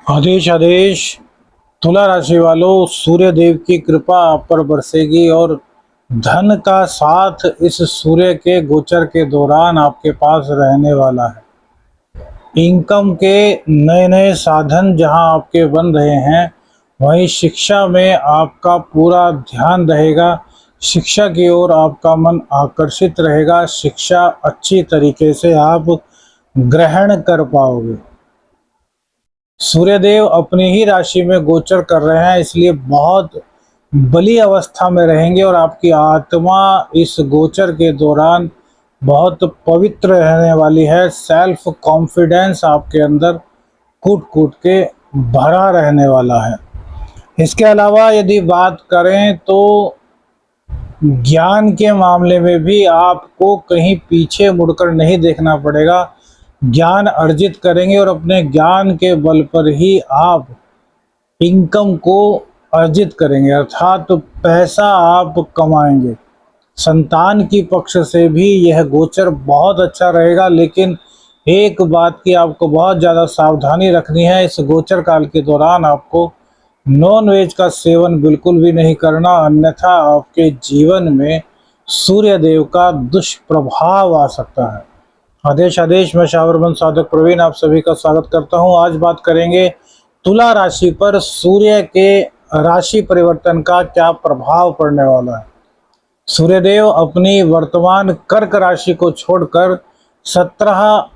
आदेश आदेश। तुला राशि वालों, सूर्य देव की कृपा आप पर बरसेगी और धन का साथ इस सूर्य के गोचर के दौरान आपके पास रहने वाला है। इनकम के नए नए साधन जहां आपके बन रहे हैं, वहीं शिक्षा में आपका पूरा ध्यान रहेगा। शिक्षा की ओर आपका मन आकर्षित रहेगा। शिक्षा अच्छी तरीके से आप ग्रहण कर पाओगे। सूर्यदेव अपनी ही राशि में गोचर कर रहे हैं, इसलिए बहुत बली अवस्था में रहेंगे और आपकी आत्मा इस गोचर के दौरान बहुत पवित्र रहने वाली है। सेल्फ कॉन्फिडेंस आपके अंदर कूट कूट के भरा रहने वाला है। इसके अलावा यदि बात करें तो ज्ञान के मामले में भी आपको कहीं पीछे मुड़कर नहीं देखना पड़ेगा। ज्ञान अर्जित करेंगे और अपने ज्ञान के बल पर ही आप इनकम को अर्जित करेंगे, अर्थात तो पैसा आप कमाएंगे। संतान की पक्ष से भी यह गोचर बहुत अच्छा रहेगा, लेकिन एक बात की आपको बहुत ज़्यादा सावधानी रखनी है। इस गोचर काल के दौरान आपको नॉन वेज का सेवन बिल्कुल भी नहीं करना, अन्यथा आपके जीवन में सूर्य देव का दुष्प्रभाव आ सकता है। आदेश आदेश। मैं शावरबंद साधक प्रवीण आप सभी का स्वागत करता हूं। आज बात करेंगे तुला राशि पर सूर्य के राशि परिवर्तन का क्या प्रभाव पड़ने वाला है। सूर्यदेव अपनी वर्तमान कर्क राशि को छोड़कर 17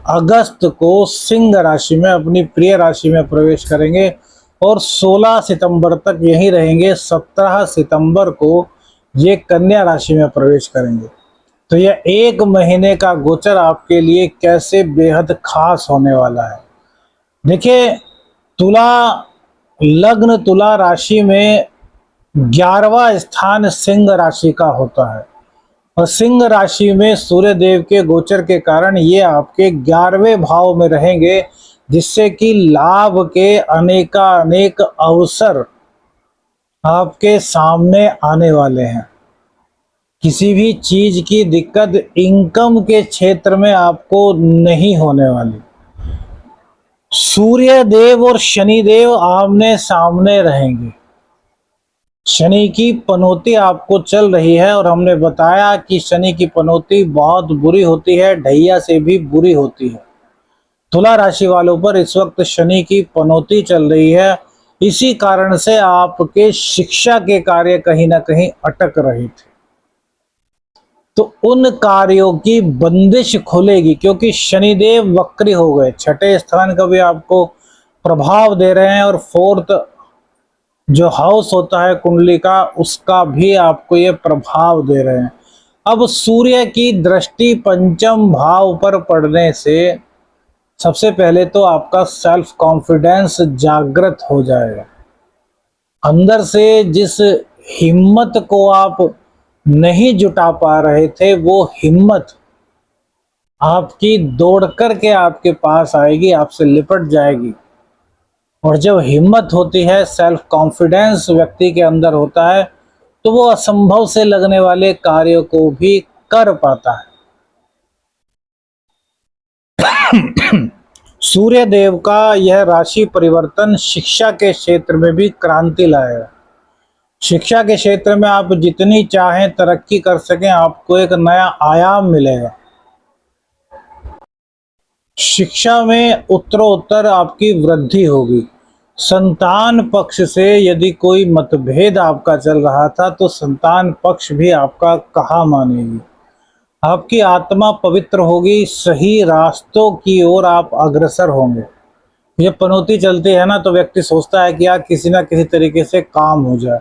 अगस्त को सिंह राशि में अपनी प्रिय राशि में प्रवेश करेंगे और 16 सितंबर तक यहीं रहेंगे। 17 सितंबर को ये कन्या राशि में प्रवेश करेंगे। तो यह एक महीने का गोचर आपके लिए कैसे बेहद खास होने वाला है। देखिए, तुला लग्न तुला राशि में 11वां स्थान सिंह राशि का होता है और सिंह राशि में सूर्य देव के गोचर के कारण ये आपके 11वें भाव में रहेंगे, जिससे कि लाभ के अनेक अवसर आपके सामने आने वाले हैं। किसी भी चीज की दिक्कत इनकम के क्षेत्र में आपको नहीं होने वाली। सूर्य देव और शनि देव आमने सामने रहेंगे। शनि की पनौती आपको चल रही है और हमने बताया कि शनि की पनौती बहुत बुरी होती है, ढैया से भी बुरी होती है। तुला राशि वालों पर इस वक्त शनि की पनौती चल रही है। इसी कारण से आपके शिक्षा के कार्य कहीं ना कहीं अटक रहे थे, तो उन कार्यों की बंदिश खुलेगी, क्योंकि शनिदेव वक्री हो गए। छठे स्थान का भी आपको प्रभाव दे रहे हैं और फोर्थ जो हाउस होता है कुंडली का, उसका भी आपको ये प्रभाव दे रहे हैं। अब सूर्य की दृष्टि पंचम भाव पर पड़ने से सबसे पहले तो आपका सेल्फ कॉन्फिडेंस जागृत हो जाएगा। अंदर से जिस हिम्मत को आप नहीं जुटा पा रहे थे, वो हिम्मत आपकी दौड़ करके आपके पास आएगी, आपसे लिपट जाएगी। और जब हिम्मत होती है, सेल्फ कॉन्फिडेंस व्यक्ति के अंदर होता है, तो वो असंभव से लगने वाले कार्यों को भी कर पाता है। सूर्य देव का यह राशि परिवर्तन शिक्षा के क्षेत्र में भी क्रांति लाएगा। शिक्षा के क्षेत्र में आप जितनी चाहें तरक्की कर सकें, आपको एक नया आयाम मिलेगा। शिक्षा में उत्तरोत्तर आपकी वृद्धि होगी। संतान पक्ष से यदि कोई मतभेद आपका चल रहा था, तो संतान पक्ष भी आपका कहा मानेगी। आपकी आत्मा पवित्र होगी, सही रास्तों की ओर आप अग्रसर होंगे। ये पनौती चलती है ना, तो व्यक्ति सोचता है कि यार किसी ना किसी तरीके से काम हो जाए,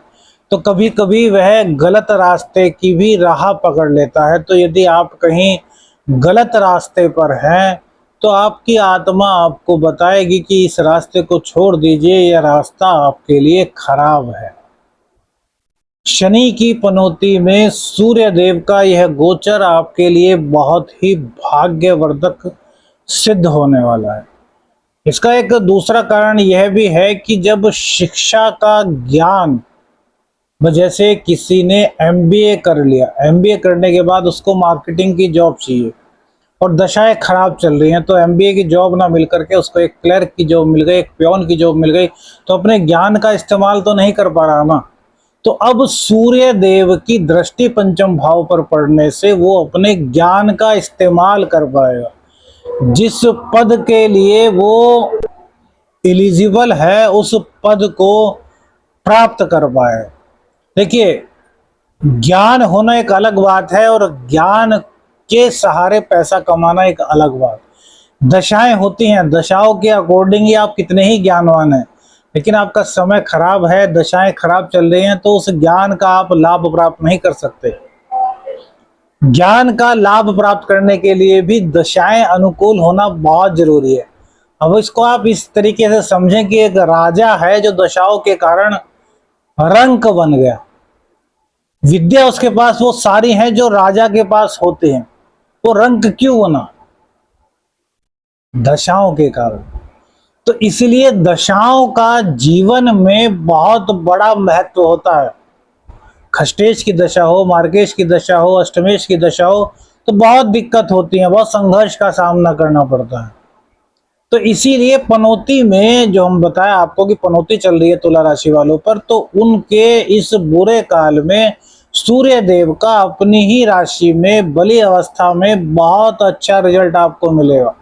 तो कभी कभी वह गलत रास्ते की भी राह पकड़ लेता है। तो यदि आप कहीं गलत रास्ते पर हैं, तो आपकी आत्मा आपको बताएगी कि इस रास्ते को छोड़ दीजिए, यह रास्ता आपके लिए खराब है। शनि की पनौती में सूर्य देव का यह गोचर आपके लिए बहुत ही भाग्यवर्धक सिद्ध होने वाला है। इसका एक दूसरा कारण यह भी है कि जब शिक्षा का ज्ञान, जैसे किसी ने एमबीए कर लिया, एमबीए करने के बाद उसको मार्केटिंग की जॉब चाहिए, और दशाएं खराब चल रही हैं, तो एमबीए की जॉब ना मिल करके उसको एक क्लर्क की जॉब मिल गई, एक पियोन की जॉब मिल गई, तो अपने ज्ञान का इस्तेमाल तो नहीं कर पा रहा ना। तो अब सूर्य देव की दृष्टि पंचम भाव पर पड़ने से वो अपने ज्ञान का इस्तेमाल कर पाएगा। जिस पद के लिए वो एलिजिबल है उस पद को प्राप्त कर पाए। देखिए, ज्ञान होना एक अलग बात है और ज्ञान के सहारे पैसा कमाना एक अलग बात। दशाएं होती हैं, दशाओं के अकॉर्डिंग ही आप कितने ही ज्ञानवान हैं, लेकिन आपका समय खराब है, दशाएं खराब चल रही हैं, तो उस ज्ञान का आप लाभ प्राप्त नहीं कर सकते। ज्ञान का लाभ प्राप्त करने के लिए भी दशाएं अनुकूल होना बहुत जरूरी है। अब इसको आप इस तरीके से समझें कि एक राजा है जो दशाओं के कारण रंक बन गया। विद्या उसके पास वो सारी है जो राजा के पास होते हैं, वो रंक क्यों बना? दशाओं के कारण। तो इसलिए दशाओं का जीवन में बहुत बड़ा महत्व होता है। खष्टेश की दशा हो, मार्गेश की दशा हो, अष्टमेश की दशा हो, तो बहुत दिक्कत होती है, बहुत संघर्ष का सामना करना पड़ता है। तो इसीलिए पनौती में जो हम बताया आपको कि पनौती चल रही है तुला राशि वालों पर, तो उनके इस बुरे काल में सूर्य देव का अपनी ही राशि में बली अवस्था में बहुत अच्छा रिजल्ट आपको मिलेगा।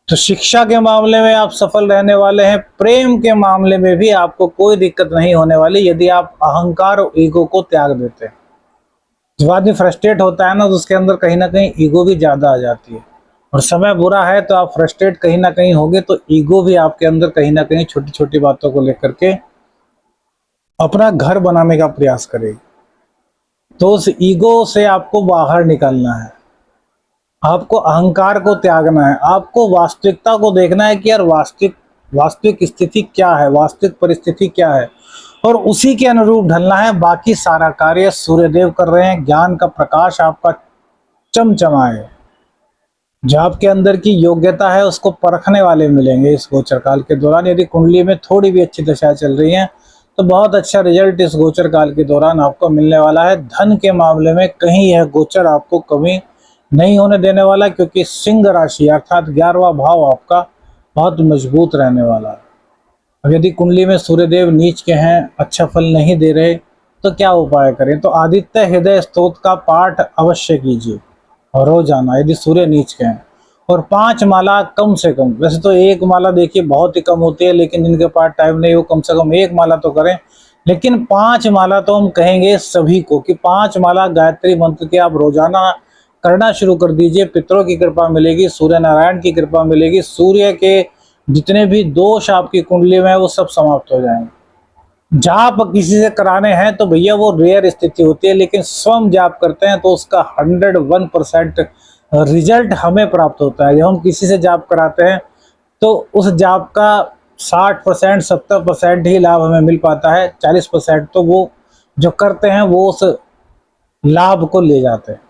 तो शिक्षा के मामले में आप सफल रहने वाले हैं, प्रेम के मामले में भी आपको कोई दिक्कत नहीं होने वाली यदि आप अहंकार और ईगो को त्याग देते हैं। जब आदमी फ्रस्ट्रेट होता है ना, तो उसके अंदर कहीं ना कहीं ईगो भी ज्यादा आ जाती है, और समय बुरा है तो आप फ्रस्ट्रेट कहीं ना कहीं होंगे, तो ईगो भी आपके अंदर कहीं ना कहीं छोटी छोटी बातों को लेकर के अपना घर बनाने का प्रयास करेगी। तो उस ईगो से आपको बाहर निकलना है, आपको अहंकार को त्यागना है, आपको वास्तविकता को देखना है कि यार वास्तविक स्थिति क्या है, वास्तविक परिस्थिति क्या है, और उसी के अनुरूप ढलना है। बाकी सारा कार्य सूर्यदेव कर रहे हैं। ज्ञान का प्रकाश आपका चमचमाए, जो आपके अंदर की योग्यता है उसको परखने वाले मिलेंगे इस गोचर काल के दौरान। यदि कुंडली में थोड़ी भी अच्छी दशा चल रही है तो बहुत अच्छा रिजल्ट इस गोचर काल के दौरान आपको मिलने वाला है। धन के मामले में कहीं यह गोचर आपको कमी नहीं होने देने वाला, क्योंकि सिंह राशि अर्थात 11वां भाव आपका बहुत मजबूत रहने वाला है। अब यदि कुंडली में सूर्यदेव नीच के हैं, अच्छा फल नहीं दे रहे, तो क्या उपाय करें? तो आदित्य हृदय स्तोत्र का पाठ अवश्य कीजिए और रोजाना, यदि सूर्य नीच के हैं। और 5 माला कम से कम, वैसे तो 1 माला देखिए बहुत ही कम होती है, लेकिन जिनके पास टाइम नहीं वो कम से कम 1 माला तो करें, लेकिन 5 माला तो हम कहेंगे सभी को कि 5 माला गायत्री मंत्र की आप रोजाना करना शुरू कर दीजिए। पितरों की कृपा मिलेगी, सूर्य नारायण की कृपा मिलेगी, सूर्य के जितने भी दोष आपकी कुंडली में है वो सब समाप्त हो जाएंगे। जाप किसी से कराने हैं तो भैया वो रेयर स्थिति होती है, लेकिन स्वयं जाप करते हैं तो उसका 101% रिजल्ट हमें प्राप्त होता है। जब हम किसी से जाप कराते हैं तो उस जाप का 60% 70% ही लाभ हमें मिल पाता है, 40% तो वो जो करते हैं वो उस लाभ को ले जाते हैं।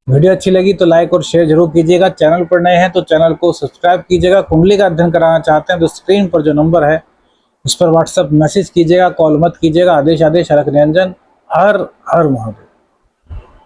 वीडियो अच्छी लगी तो लाइक और शेयर जरूर कीजिएगा। चैनल पर नए हैं तो चैनल को सब्सक्राइब कीजिएगा। कुंडली का अध्ययन कराना चाहते हैं तो स्क्रीन पर जो नंबर है उस पर व्हाट्सएप मैसेज कीजिएगा, कॉल मत कीजिएगा। आदेश अलख निरंजन। हर हर महादेव।